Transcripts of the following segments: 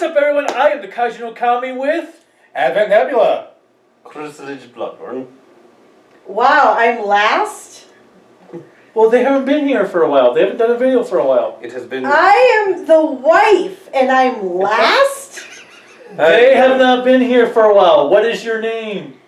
What's up, everyone? I am the Kaiju Kami with Advent Nebula. Chrisalage, Bloodborne. Wow, I'm last? Well, they haven't been here for a while. They haven't done a video for a while. It has been... I am the wife, and I'm last? They have not been here for a while. What is your name?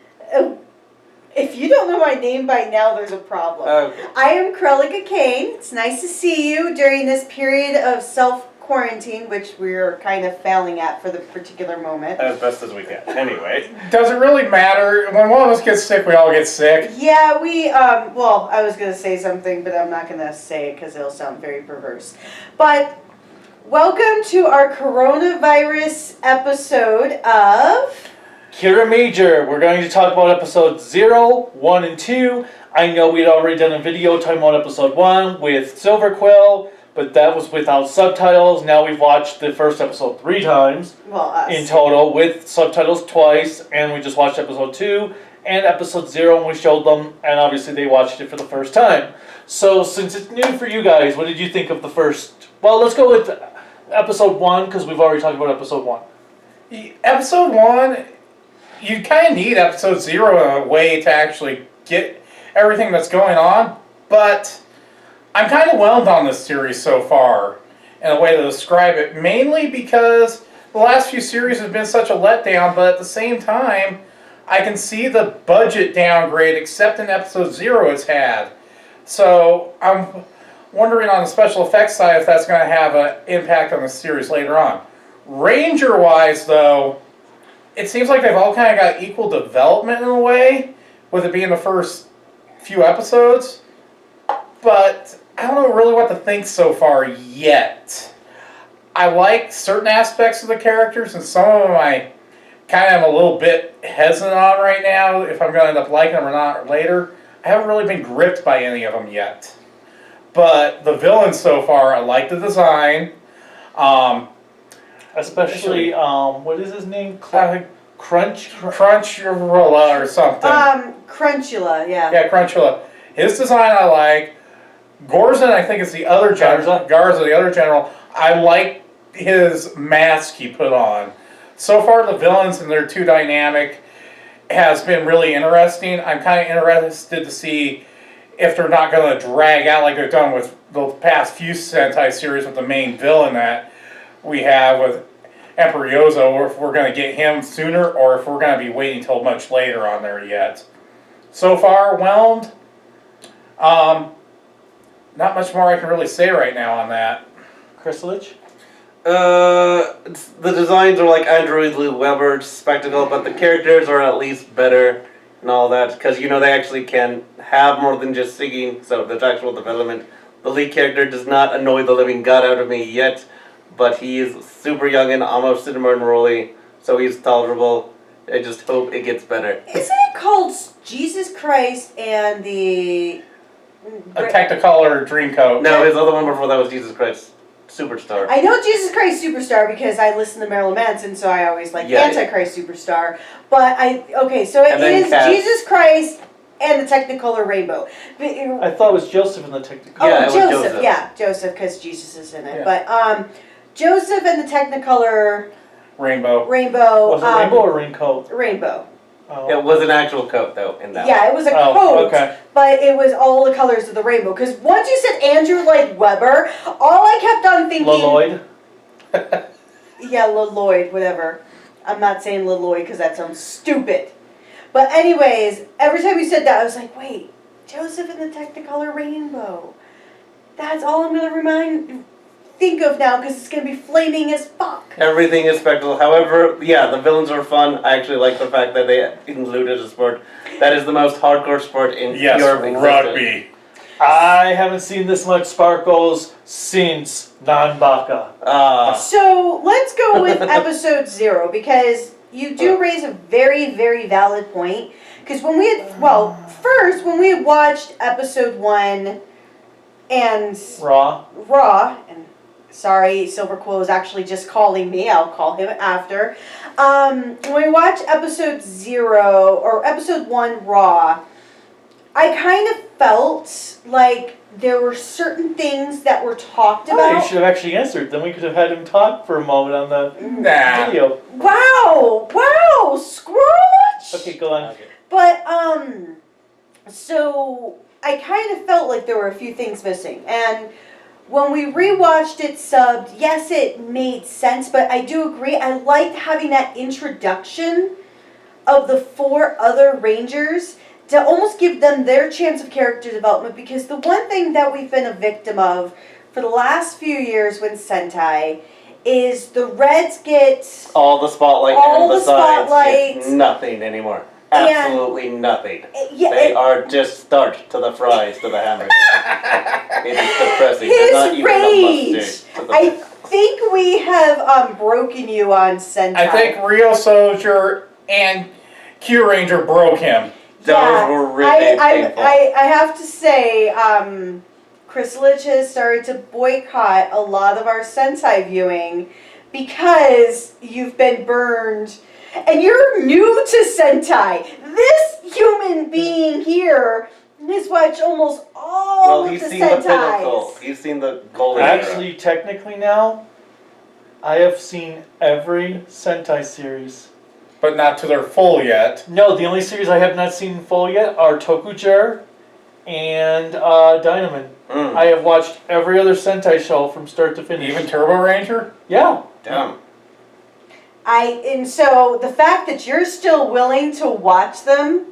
If you don't know my name by now, there's a problem. Okay. I am Cruellica and I. It's nice to see you during this period of self-quarantine, which we're kind of failing at for the particular moment. As best as we can. Anyway. Does it really matter? When one of us gets sick, we all get sick. Yeah, well, I was going to say something, but I'm not going to say it because it'll sound very perverse. But welcome to our coronavirus episode of... Kiramager. We're going to talk about episodes 0, 1, and 2. I know we'd already done a video talking about episode 1 with Silver Quill, but that was without subtitles. Now we've watched the first episode 3 times in total with subtitles twice, and we just watched episode 2 and episode 0, and we showed them, and obviously they watched it for the first time. So since it's new for you guys, what did you think of the first... Well, let's go with episode 1, because we've already talked about episode 1. Episode 1, you kind of need episode 0 in a way to actually get everything that's going on, but I'm kind of whelmed on this series so far in a way to describe it, mainly because the last few series have been such a letdown, but at the same time, I can see the budget downgrade except in episode 0 it's had. So I'm wondering on the special effects side if that's going to have an impact on the series later on. Ranger-wise, though, it seems like they've all kind of got equal development in a way, with it being the first few episodes. But I don't know really what to think so far yet. I like certain aspects of the characters, and some of them I kind of am a little bit hesitant on right now, if I'm going to end up liking them or not later. I haven't really been gripped by any of them yet. But the villains so far, I like the design. Especially, what is his name? Crunchula or something. Cruellica, yeah. Yeah, Cruellica. His design I like. Gorzin, I think is the other general. Garza, the other general. I like his mask he put on. So far, the villains and their two dynamic has been really interesting. I'm kind of interested to see if they're not going to drag out like they've done with the past few Sentai series with the main villain that we have with Emperor Yozo, or if we're going to get him sooner, or if we're going to be waiting till much later on there yet. So far, whelmed. Not much more I can really say right now on that. Chrisalage? The designs are like Andrew Lee Weber's spectacle, but the characters are at least better and all that, because you know they actually can have more than just singing, so there's actual development. The lead character does not annoy the living god out of me yet, but he is super young and almost cinema unruly, so he's tolerable. I just hope it gets better. Isn't it called Jesus Christ and the... A Technicolor Dreamcoat. No, his other one before that was Jesus Christ Superstar. I know Jesus Christ Superstar because I listen to Marilyn Manson, so I always like Antichrist Superstar. But so it is Jesus Christ and the Technicolor Rainbow. I thought it was Joseph in the Technicolor. Oh, Yeah, Joseph. Yeah, Joseph, because Jesus is in it. Yeah. But Joseph and the Technicolor Rainbow. Was it rainbow or raincoat? Rainbow. Oh. It was an actual coat, though, in that Yeah, one. it was a coat, okay. but it was all the colors of the rainbow. Because once you said Andrew Lloyd Webber, all I kept on thinking... Lloyd? Yeah, Lloyd, whatever. I'm not saying Lloyd because that sounds stupid. But anyways, every time you said that, I was like, wait, Joseph and the Technicolor Rainbow. That's all I'm going to think of now because it's going to be flaming as fuck. Everything is spectacle. However, yeah, the villains are fun. I actually like the fact that they included a sport that is the most hardcore sport in pure existence. Rugby. I haven't seen this much sparkles since Nanbaka. So let's go with episode 0 because you do raise a very, very valid point. Because when we had, when we had watched episode 1 and Raw, and sorry, Silver Quill is actually just calling me. I'll call him after. When we watched episode 0 or episode 1 Raw, I kind of felt like there were certain things that were talked Oh, about. you should have actually answered. Then we could have had him talk for a moment on the Nah. video. Wow, Squirrelage. Okay, go on. But so I kind of felt like there were a few things missing, and when we rewatched it subbed, yes, it made sense, but I do agree. I liked having that introduction of the 4 other Rangers to almost give them their chance of character development, because the one thing that we've been a victim of for the last few years with Sentai is the Reds get All the spotlight All and the besides spotlight. get nothing anymore. And- Absolutely nothing. yeah, They are just start to the fries to the hamburger. It is depressing. They're his not even a rage. mustard to the I think we have broken you on Sentai. I think Rio Soldier and Q Ranger broke him. Those were really painful. I have to say, Chrisalage has started to boycott a lot of our Sentai viewing because you've been burned. And you're new to Sentai. This human being here has watched almost all Well, of he's the seen the pinnacle. Sentais. He's seen the golden era. Actually, technically now, I have seen every Sentai series. But not to their full yet. No, the only series I have not seen in full yet are Toku and Dynaman. Mm. I have watched every other Sentai show from start to finish. Even Turbo Ranger? Yeah. Damn. And so the fact that you're still willing to watch them,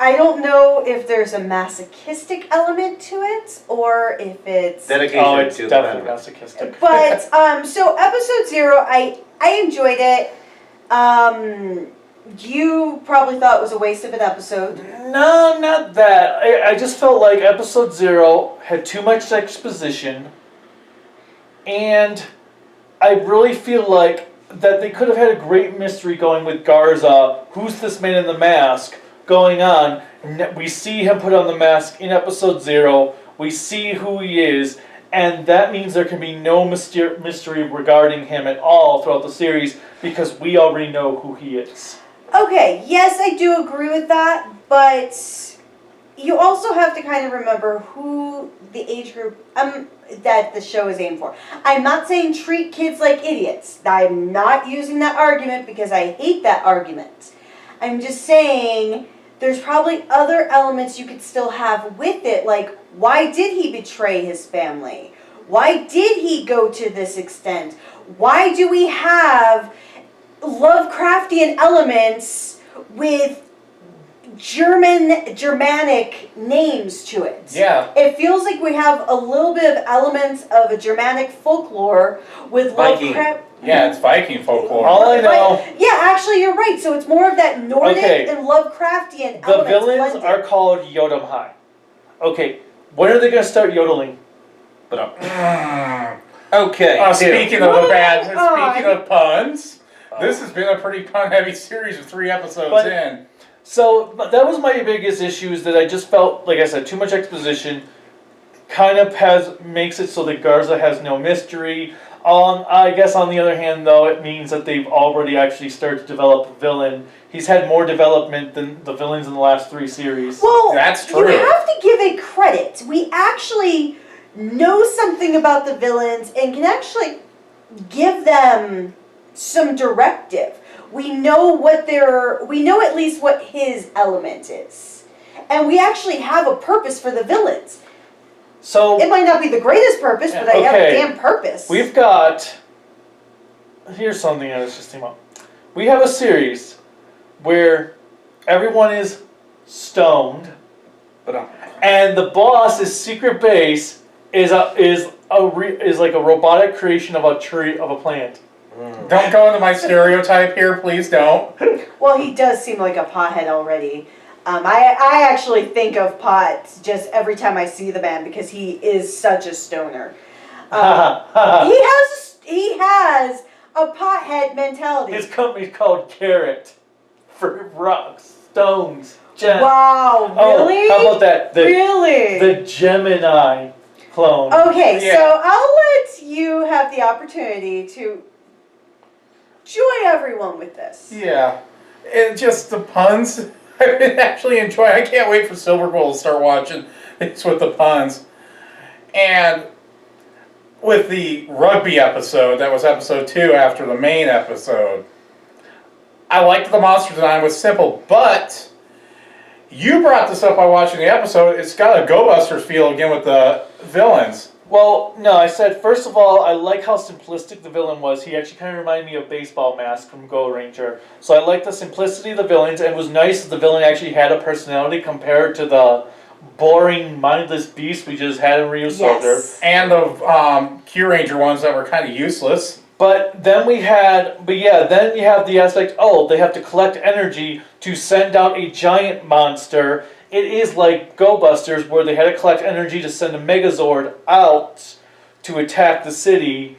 I don't know if there's a masochistic element to it or if it's. Dedication Oh, it's to the definitely band. masochistic. But so episode 0, I enjoyed it. You probably thought it was a waste of an episode. No, not that. I just felt like episode 0 had too much exposition, and I really feel like that they could have had a great mystery going with Garza. Who's this man in the mask going on? We see him put on the mask in episode 0. We see who he is, and that means there can be no mystery regarding him at all throughout the series because we already know who he is. Okay, yes, I do agree with that, but you also have to kind of remember who the age group that the show is aimed for. I'm not saying treat kids like idiots. I'm not using that argument because I hate that argument. I'm just saying there's probably other elements you could still have with it, like why did he betray his family? Why did he go to this extent? Why do we have Lovecraftian elements with Germanic names to it? Yeah. It feels like we have a little bit of elements of a Germanic folklore with Viking. Lovecraft. Yeah, it's Viking folklore. All I know, Yeah, actually, you're right. So it's more of that Nordic Okay. and Lovecraftian the elements villains blended. are called Yodamhai. Okay, when are they going to start yodeling? But Okay. okay. Speaking of the bad, Oh, speaking of puns, this has been a pretty pun-heavy series with 3 episodes But- in. So that was my biggest issue, is that I just felt, like I said, too much exposition. Kind of makes it so that Garza has no mystery. I guess on the other hand, though, it means that they've already actually started to develop a villain. He's had more development than the villains in the last 3 series. Well, That's true. you have to give it credit. We actually know something about the villains and can actually give them some directive. We know we know at least what his element is. And we actually have a purpose for the villains. So It might not be the greatest purpose, but they have a Okay. damn purpose. we've got. Here's something I was just thinking about. We have a series where everyone is stoned, and the boss's secret base is like a robotic creation of a tree of a plant. Don't go into my stereotype here, please don't. Well, he does seem like a pothead already. I actually think of Pot just every time I see the man because he is such a stoner. He has a pothead mentality. His company's called Carrot for rocks, stones, gems. Wow, really? Oh, how about that? Really? The Gemini clone. Okay, Yeah. so I'll let you have the opportunity to join everyone with this. Yeah. And just the puns. I've been actually enjoying. I can't wait for Silver Quill to start watching things with the puns. And with the rugby episode, that was episode 2 after the main episode, I liked the monster design was simple, but you brought this up by watching the episode. It's got a Go Busters feel again with the villains. Well, no, I said, first of all, I like how simplistic the villain was. He actually kind of reminded me of Baseball Mask from Go Ranger. So I like the simplicity of the villains, and it was nice that the villain actually had a personality compared to the boring, mindless beast we just had in Ryu Soldier. Yes. And the Q-Ranger ones that were kind of useless. But then then you have the aspect, they have to collect energy to send out a giant monster. It is like Go Busters, where they had to collect energy to send a Megazord out to attack the city.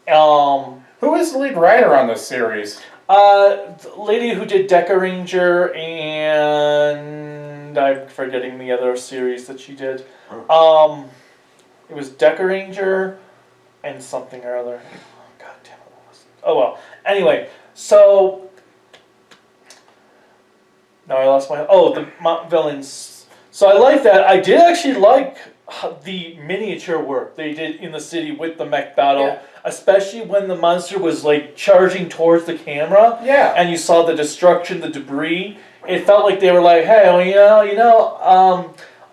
Who is the lead writer on this series? The lady who did Deca Ranger, and I'm forgetting the other series that she did. It was Deca Ranger and something or other. God damn it. What was it? Oh well. Anyway, so now I lost my... the villains. So I like that. I did actually like the miniature work they did in the city with the mech battle, especially when the monster was like charging towards the camera. Yeah. And you saw the destruction, the debris. It felt like they were like, hey,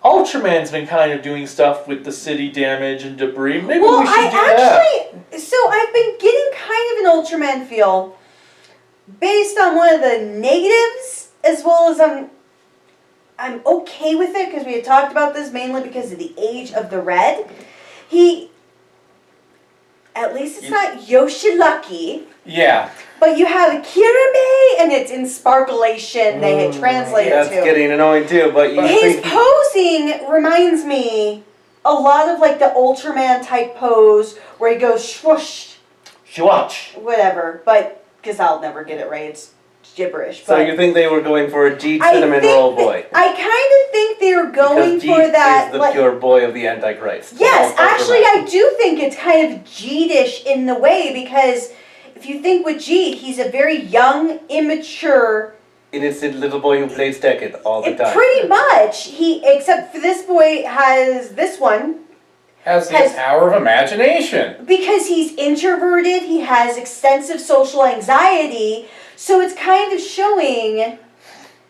Ultraman's been kind of doing stuff with the city damage and debris. Maybe we should do that. So I've been getting kind of an Ultraman feel based on one of the negatives, as well as I'm okay with it because we had talked about this mainly because of the age of the red. At least it's not Yoshilucky. Yeah. But you have Kirame, and it's in Sparklation. They had translated That's to. getting annoying too, but you His think... posing reminds me a lot of like the Ultraman type pose where he goes swoosh, Watch. whatever. But because I'll never get it right, it's gibberish. So but you think they were going for a Jeet Cinnamon Roll Boy? I kind of think they were going Because for Jeet that. is the pure boy of the Antichrist. Yes, All actually, Ultraman. I do think it's kind of Jeetish in the way because if you think with Jeet, he's a very young, immature. Innocent little boy who plays Tekken all the time. Pretty much, except for this boy has this one. Has the power of imagination. Because he's introverted, he has extensive social anxiety, so it's kind of showing.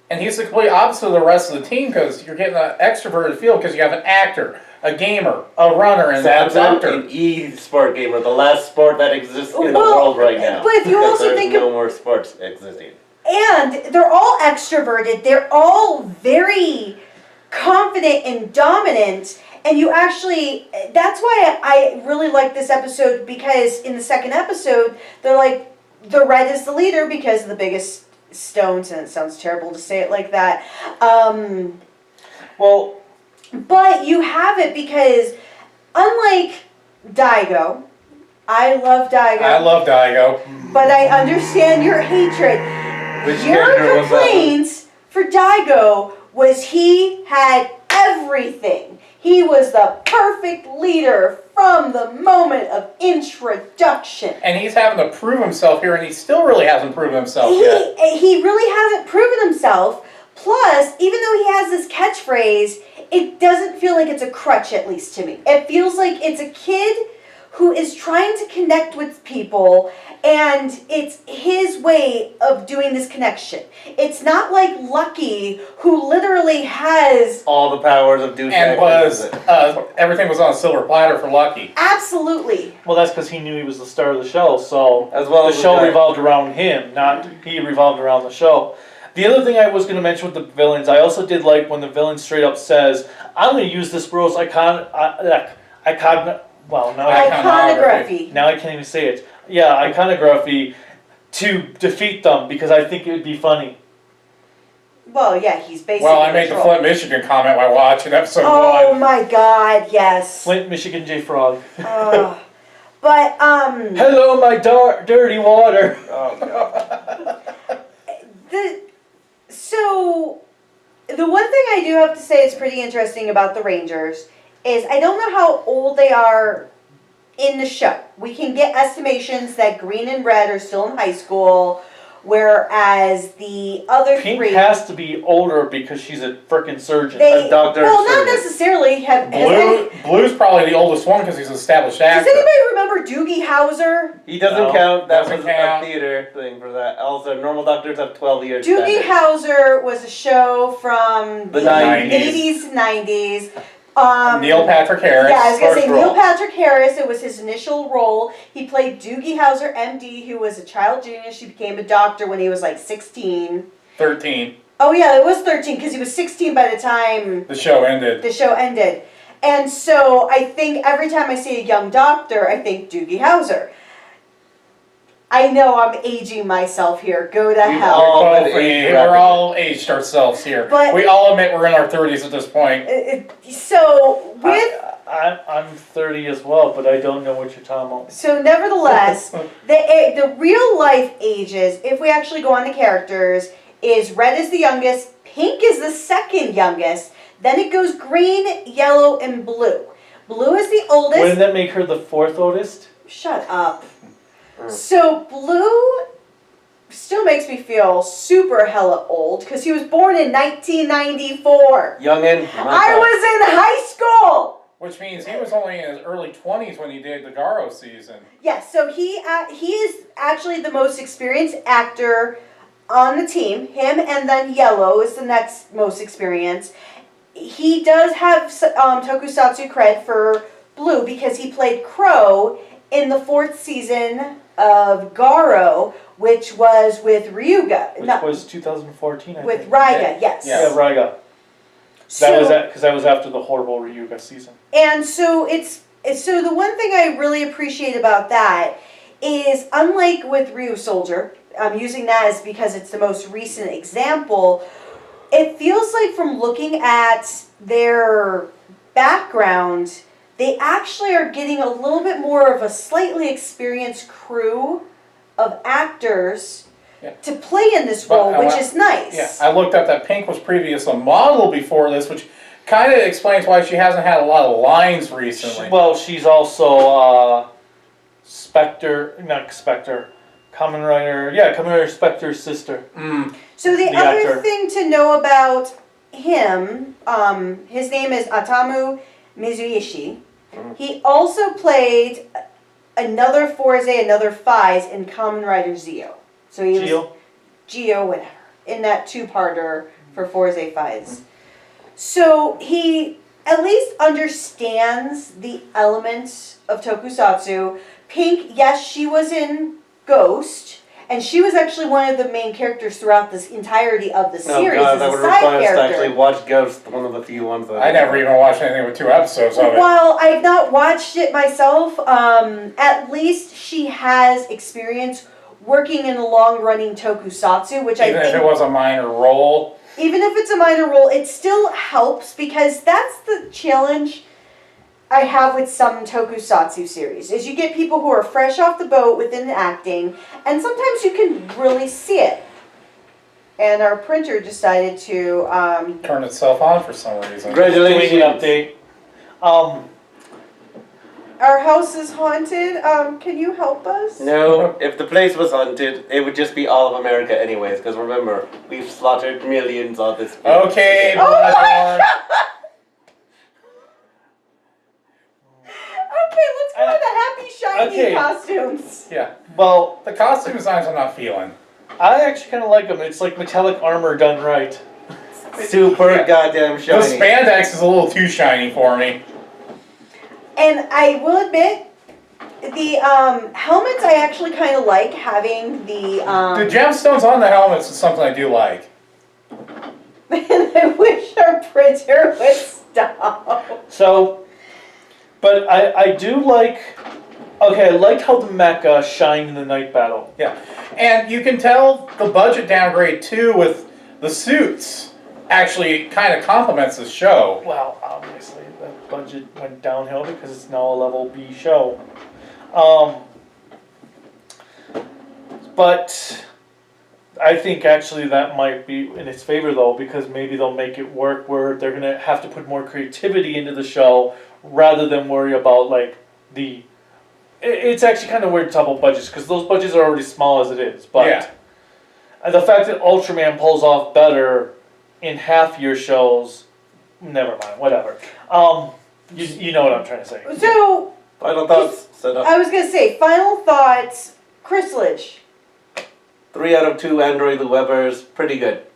And he's the complete opposite of the rest of the team because you're getting an extroverted feel because you have an actor, a gamer, a runner, and a doctor. An e-sport gamer, the last sport that exists in the world right now. But if you because also there's think no more sports existing. And they're all extroverted, they're all very confident and dominant. And you actually, that's why I really like this episode because in the second episode, they're like, the red is the leader because of the biggest stones, and it sounds terrible to say it like that. But you have it because unlike Daigo, I love Daigo. I love Daigo. But I understand your hatred. Which Your character was that? complaints for Daigo was he had everything. He was the perfect leader from the moment of introduction. And he's having to prove himself here, and he still really hasn't proven himself yet. He really hasn't proven himself. Plus, even though he has this catchphrase, it doesn't feel like it's a crutch, at least to me. It feels like it's a kid who is trying to connect with people, and it's his way of doing this connection. It's not like Lucky, who literally has all the powers of douchebag. And everything was on a silver platter for Lucky. Absolutely. Well, that's because he knew he was the star of the show, so as well the as show revolved around him, not he revolved around the show. The other thing I was going to mention with the villains, I also did like when the villain straight up says, I'm going to use this world's iconography. Now I can't even say it. Yeah, iconography to defeat them because I think it would be funny. Well, yeah, he's basically. Well, I made the Flint, Michigan comment while watching episode 1. Oh my God, yes. Flint, Michigan, J Frog. But hello, my dirty water. Oh God. So the one thing I do have to say is pretty interesting about the Rangers is I don't know how old they are in the show. We can get estimations that Green and Red are still in high school. whereas the other Pink three has to be older because she's a frickin' surgeon. they a doctor well not surgeon. necessarily have. Blue's probably the oldest one because he's an established Does actor. anybody remember Doogie Howser? He doesn't No, count. That doesn't was count. a theater thing for that. Also, normal doctors have 12 years. Doogie standard. Howser was a show from The 90s. 80s, 90s. Neil Patrick Harris. Yeah, I was going to first say Neil role. Patrick Harris. It was his initial role. He played Doogie Howser, MD, who was a child genius. He became a doctor when he was like 16. 13. Oh, yeah, it was 13 because he was 16 by the time The show ended. the show ended. And so I think every time I see a young doctor, I think Doogie Howser. I know I'm aging myself here. Go to We've hell. all- We're all aged ourselves here. But- we all admit we're in our 30s at this point. So with I'm 30 as well, but I don't know what you're talking about. So nevertheless, the real life ages, if we actually go on to characters, is red is the youngest, pink is the second youngest, then it goes green, yellow, and blue. Blue is the oldest. Wouldn't that make her the fourth oldest? Shut up. So blue still makes me feel super hella old because he was born in 1994. Youngin. I was in high school. Which means he was only in his early 20s when he did the Garo season. Yes, so he is actually the most experienced actor on the team. Him and then Yellow is the next most experienced. He does have tokusatsu cred for Blue because he played Crow in the 4th season of Garo, which was with Ryuga. Which was 2014, I with think. Raiga, yes. Yeah, Raiga. That was after the horrible Ryuga season. And so so the one thing I really appreciate about that is, unlike with Ryu Soldier, I'm using that as because it's the most recent example, it feels like from looking at their background, they actually are getting a little bit more of a slightly experienced crew of actors to play in this role, which is nice. Yeah, I looked up that Pink was previous a model before this, which kind of explains why she hasn't had a lot of lines recently. Well, she's also Kamen Rider Spectre's sister. So the The other actor. thing to know about him, his name is Atamu Mizuishi. He also played another Forze, another Fies in Kamen Rider Zeo. So he was Geo, whatever, in that 2-parter for Forze Fies. So he at least understands the elements of tokusatsu. Pink, yes, she was in Ghost, and she was actually one of the main characters throughout this entirety of the series that as a would side require us to character. actually watch Ghost, one of the few ones that I never even watched anything with 2 episodes of it. While I've not watched it myself, at least she has experience working in a long-running tokusatsu, which Even I think, if it was a minor role. even if it's a minor role, it still helps because that's the challenge I have with some tokusatsu series, is you get people who are fresh off the boat within acting, and sometimes you can really see it. And our printer decided to, Turn itself on for some reason. Congratulations. Doing an update. our house is haunted, can you help us? No, if the place was haunted, it would just be all of America anyways, because remember, we've slaughtered millions on this place. Okay, Oh my Bloodborne. Okay, let's go with the happy shiny Okay. costumes. Yeah, Well, the costume designs I'm not feeling. I actually kind of like them. It's like metallic armor done right. Super goddamn The shiny. spandex is a little too shiny for me. And I will admit, the helmets I actually kind of like having the. The gemstones on the helmets is something I do like. And I wish our printer would stop. So, but I do like. Okay, I liked how the mecha shined in the night battle. Yeah, and you can tell the budget downgrade too with the suits. Actually, kind of complements the show. Well, obviously the budget went downhill because it's now a level B show. But I think actually that might be in its favor though, because maybe they'll make it work where they're gonna have to put more creativity into the show rather than worry about like the. It's actually kind of weird to talk about budgets because those budgets are already small as it is. But Yeah. And the fact that Ultraman pulls off better in half-year shows, never mind, whatever. You know what I'm trying to say. So, Final thoughts. Set up. I was gonna say, final thoughts, Chrisalage. 3 out of 2 Android Webers, pretty good.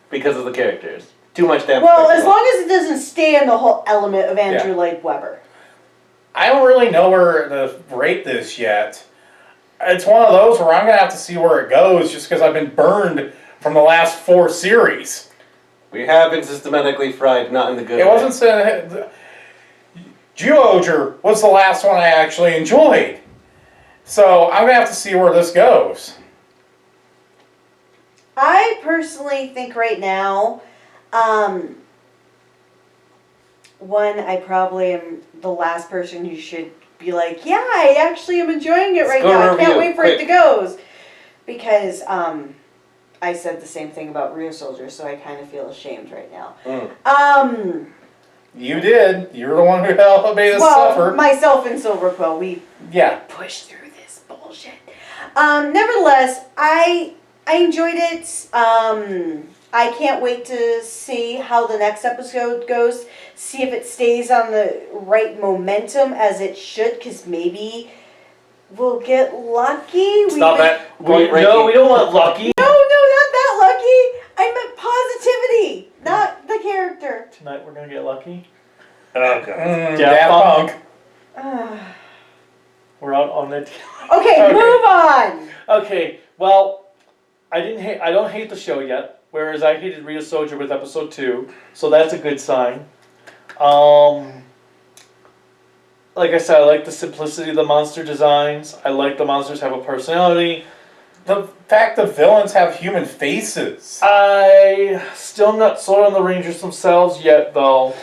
Because of the characters. Too much damage. Well, as long as it doesn't stay in the whole element of Andrew Lloyd Webber. I don't really know where to rate this yet. It's one of those where I'm going to have to see where it goes just because I've been burned from the last 4 series. We have been systematically fried, not in the good It way. wasn't said. Geoger was the last one I actually enjoyed. So I'm going to have to see where this goes. I personally think right now, one, I probably am the last person who should be like, yeah, I actually am enjoying it right now. I can't wait for it to go. Because I said the same thing about Real Soldier, so I kind of feel ashamed right now. You did. You're the one who helped me to suffer. Myself and Silver Quill, we pushed through this bullshit. Nevertheless, I enjoyed it. I can't wait to see how the next episode goes. See if it stays on the right momentum as it should, because maybe we'll get lucky. Stop that. No, we don't want lucky. No, not that lucky. I meant positivity, not the character. Tonight we're going to get lucky. Okay. Daft Punk. We're out on it. Okay, move on. Okay, well, I don't hate the show yet. Whereas I hated Rita Soldier with episode 2, so that's a good sign. Like I said, I like the simplicity of the monster designs. I like the monsters have a personality. The fact the villains have human faces. I still not sold on the Rangers themselves yet, though,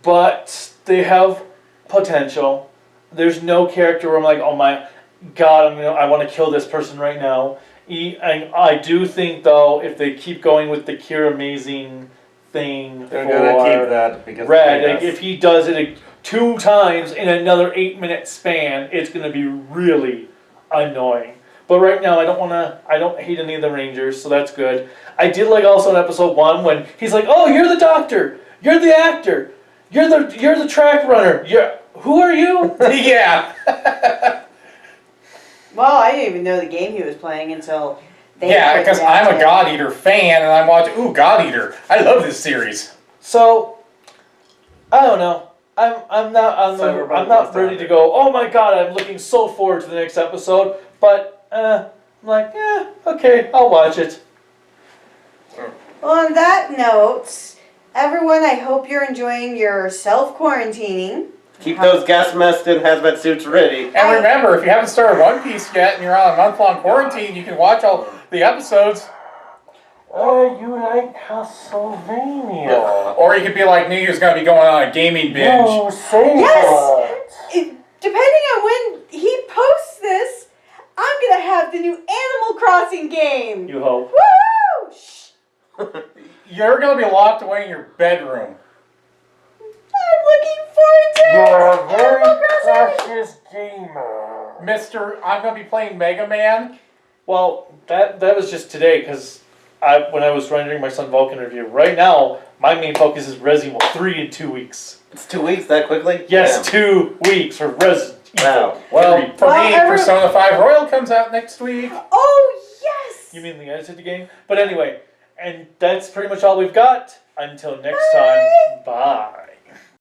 but they have potential. There's no character where I'm like, oh my god, I want to kill this person right now. And I do think, though, if they keep going with the Kiramager thing, they're gonna keep that because Red, like, if he does it 2 times in another 8-minute span, it's gonna be really annoying. But right now, I don't hate any of the Rangers, so that's good. I did like also in episode 1 when he's like, "Oh, you're the doctor, you're the actor, you're the track runner. Who are you?" Yeah. Well, I didn't even know the game he was playing until they. Yeah, because I'm a God Eater fan, and I'm watching. Ooh, God Eater! I love this series. So, I don't know. I'm not ready to go, oh my god, I'm looking so forward to the next episode. But I'm like, yeah, okay, I'll watch it. Well, on that note, everyone, I hope you're enjoying your self-quarantining. Keep those gas masks and hazmat suits ready. And remember, if you haven't started One Piece yet and you're on a month-long quarantine, you can watch all the episodes. You like Castlevania. Or you could be like me, who's going to be going on a gaming binge. No, say Depending on when he posts this, I'm going to have the new Animal Crossing game. You hope. Woo! Shh. You're going to be locked away in your bedroom. I'm looking forward to it. You're a very cautious gamer. Mister, I'm going to be playing Mega Man. Well, that was just today, because when I was rendering my Son Vulcan review. Right now, my main focus is Resident Evil 3 in 2 weeks. It's 2 weeks that quickly? Yes, Damn. 2 weeks for Resident Evil. Wow. Well, for me, Persona 5 Royal comes out next week. Oh, yes! You mean the edited game? But anyway, and that's pretty much all we've got. Until next time, bye.